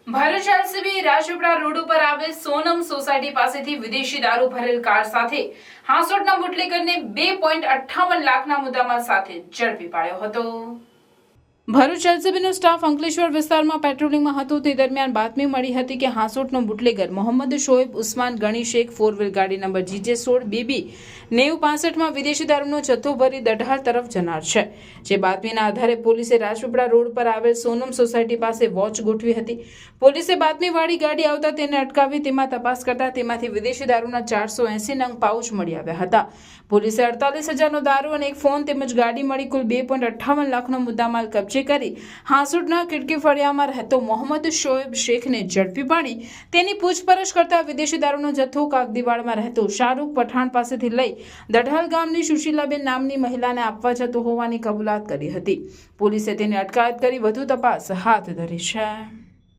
Bharuch LCB Rajpipla road ઉપર આવેલ Sonam society પાસેથી વિદેશી દારૂ ભરેલ કાર સાથે હાંસોટના બુટલેગરને 2.58 લાખના મુદ્દામાલ સાથે ઝડપી પાડ્યો હતો। ભરૂચ એલસીબીનો સ્ટાફ અંકલેશ્વર વિસ્તારમાં પેટ્રોલિંગમાં હતો તે દરમિયાન બાતમી મળી હતી કે હાંસોટનો બુટલેગર મોહમ્મદ શોએબ ઉસ્માન ગણી શેખ 4 વ્હીલ ગાડી નંબર GJ16BB 9065માં વિદેશી દારૂનો જથ્થો ભરી દઢાળ તરફ જનાર છે। જે બાતમીના આધારે પોલીસે રાજપીપળા રોડ પર આવેલ સોનમ સોસાયટી પાસે વોચ ગોઠવી હતી। પોલીસે બાતમીવાળી ગાડી આવતા તેને અટકાવી તેમાં તપાસ કરતા તેમાંથી વિદેશી દારૂના 480 નંગ પાઉચ મળી આવ્યા હતા। પોલીસે 48,000નો દારૂ અને એક ફોન તેમજ ગાડી મળી કુલ 2.58 લાખનો મુદ્દામાલ કબજે કરી હાંસોટના ખીડકી ફળિયામાં રહેતો મોહમ્મદ શોએબ શેખને ઝડપી પાડી તેની પૂછપરછ કરતા વિદેશી દારૂનો જથ્થો કાગદીવાડમાં રહેતો શાહરૂખ પઠાણ પાસેથી લઈ દઢાલ ગામની સુશીલાબેન નામની મહિલાને આપવા જતો હોવાની કબૂલાત કરી હતી। પોલીસે તેની અટકાયત કરી વધુ તપાસ હાથ ધરી છે।